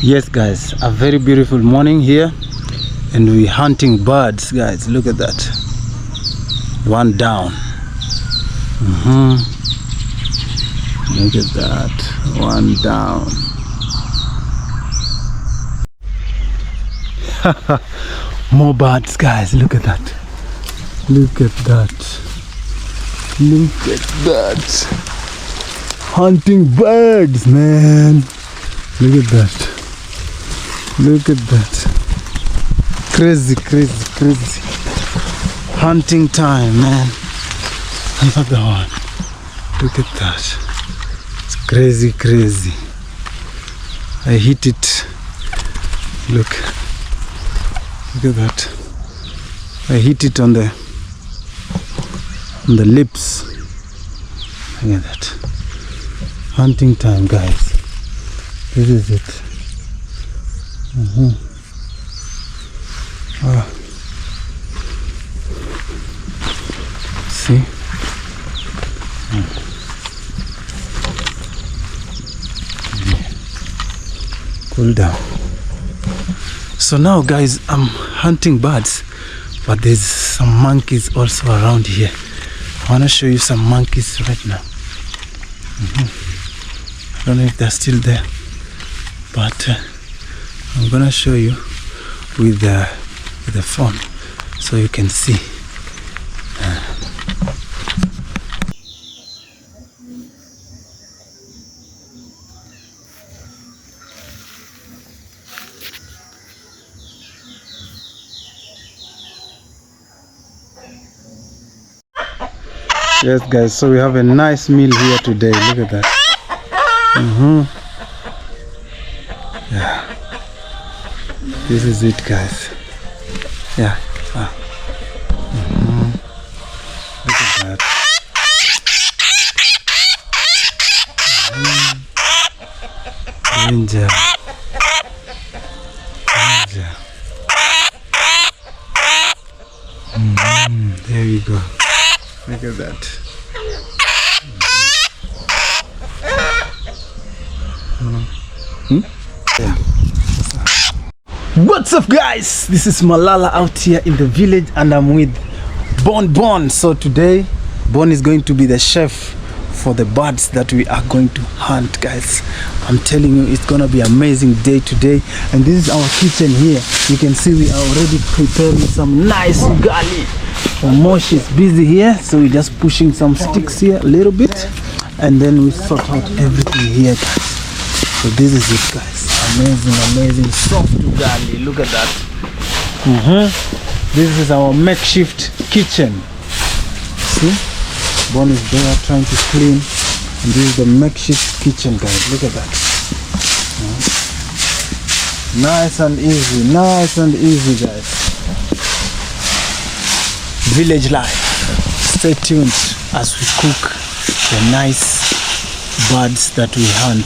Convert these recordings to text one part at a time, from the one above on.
Yes guys, a very beautiful morning here, and we're hunting birds guys. Look at that, one down. Look at that, one down. More birds guys, look at that, look at that, look at that. Hunting birds, man. Look at that, look at that. Crazy, crazy, crazy. Hunting time, man. Another one. Look at that. It's crazy, crazy. I hit it. Look. Look at that. I hit it on the lips. Look at that. Hunting time, guys. This is it. See? Cool down. So now guys, I'm hunting birds, but there's some monkeys also around here. I want to show you some monkeys right now. I don't know if they're still there, but I'm gonna show you with the phone so you can see. Yes guys, so we have a nice meal here today. Look at that. Yeah, this is it guys. Yeah. Look at that. Danger. Danger. There we go. Look at that. Yeah. What's up guys? This is Malala out here in the village, and I'm with Bon. So today Bon is going to be the chef for the birds that we are going to hunt guys. I'm telling you, it's gonna be an amazing day today. And this is our kitchen here. You can see we are already preparing some nice ugali. Mosh is busy here, so we're just pushing some sticks here a little bit, and then we sort out everything here guys. So this is it guys. Amazing soft ugali. Look at that. This is our makeshift kitchen. See, Bon is there trying to clean, and this is the makeshift kitchen guys. Look at that. Nice and easy guys. Village life. Stay tuned as we cook the nice birds that we hunt.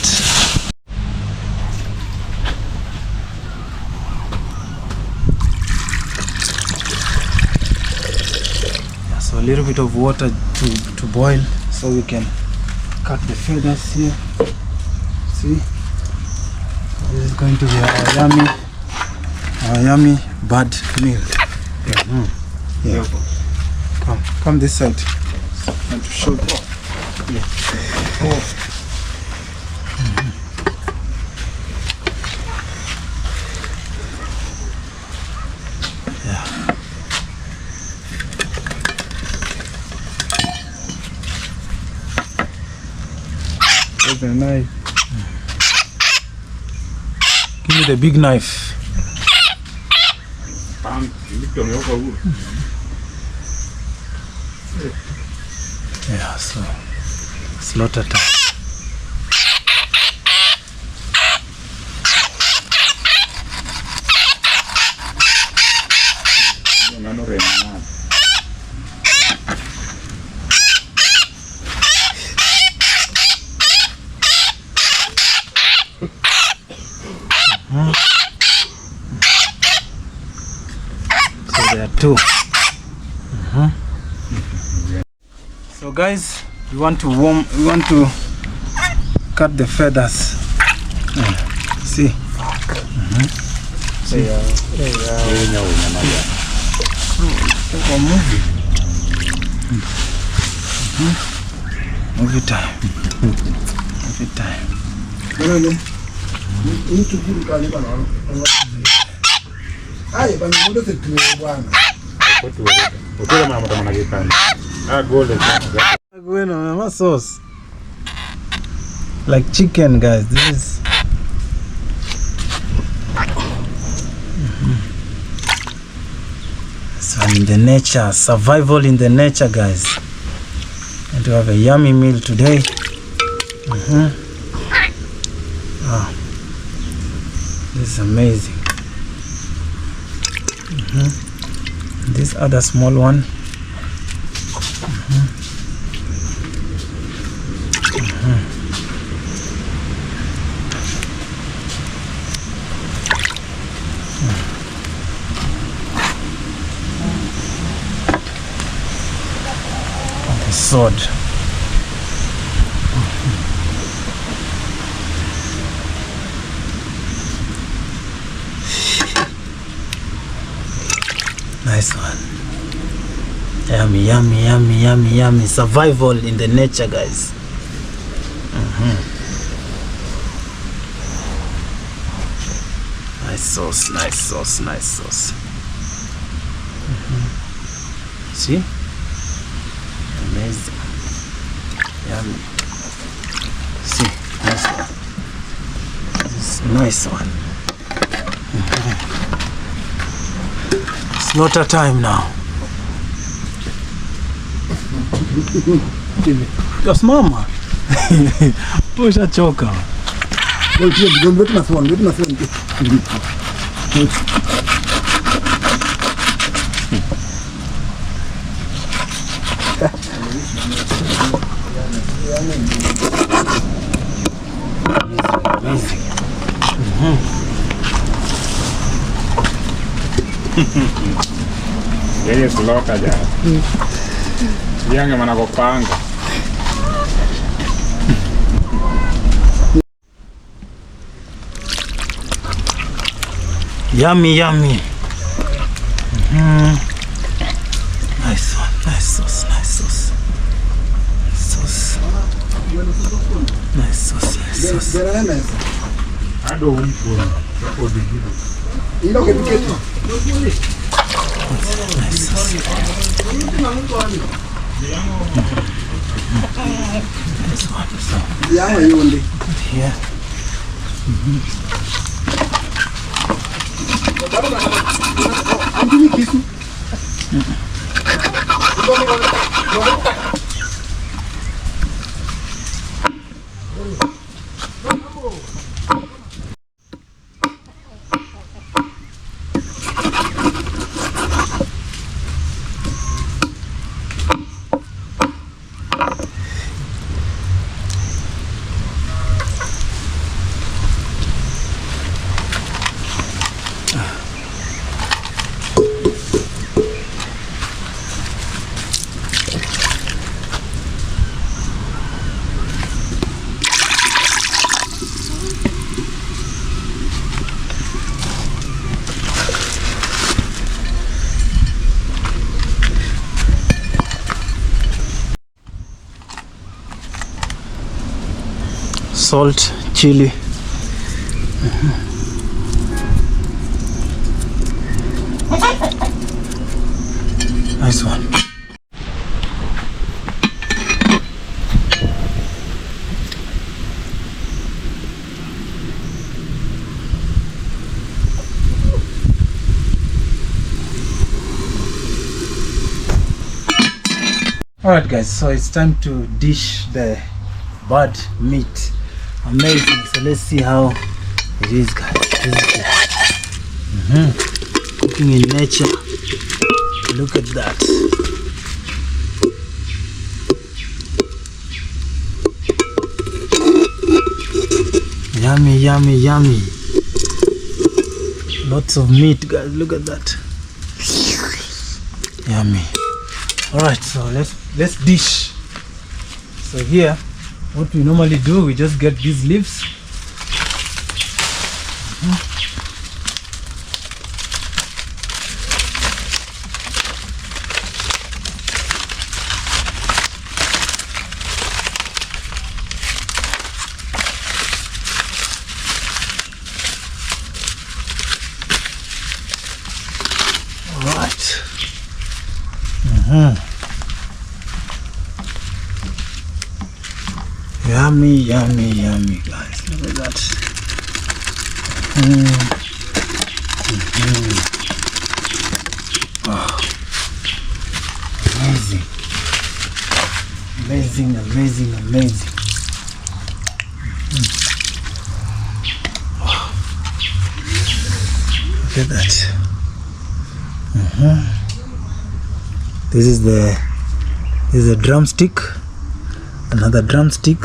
Yeah, so a little bit of water to boil, so we can cut the feathers here. See, this is going to be our yummy bird meal. Yeah. Come this side. And to show them. Yeah. Yeah. There's a knife. Give me the big knife. Yeah, so slaughter time. So there are two. So guys, We want to cut the feathers. See. See. Every time. Every time. Sauce. Like chicken, guys. This is so in the nature, survival in the nature, guys. And to have a yummy meal today. Oh, this is amazing. This other small one. The sword. Nice one. Yummy, yummy, yummy, yummy, yummy. Survival in the nature, guys. Nice sauce, nice sauce, nice sauce. See? Amazing. Yummy. See, nice one. This is nice one. Slaughter time now. Yes, mama. Push a choker. Amazing. Yeye kuloka ja. Yange manakopanga. Yummy, yummy. Nice one, nice sauce, nice sauce. Sauce. Nice sauce, nice sauce. Nice sauce. This one, so. Here. Salt, chili. Nice one. Alright guys, so it's time to dish the bird meat. Amazing. So let's see how it is, guys. This is it. Cooking in nature. Look at that. Yummy, yummy, yummy. Lots of meat, guys. Look at that. Yummy. All right, so let's dish. So here, what we normally do, we just get these leaves. Alright. Yummy, yummy, yummy, guys. Look at that. Wow. Amazing. Amazing, amazing, amazing. Wow. Look at that. This is a drumstick. Another drumstick,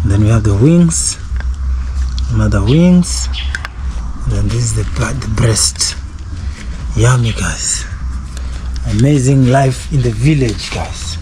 then we have the wings, another wings, and then this is the breast. Yummy, guys. Amazing life in the village, guys.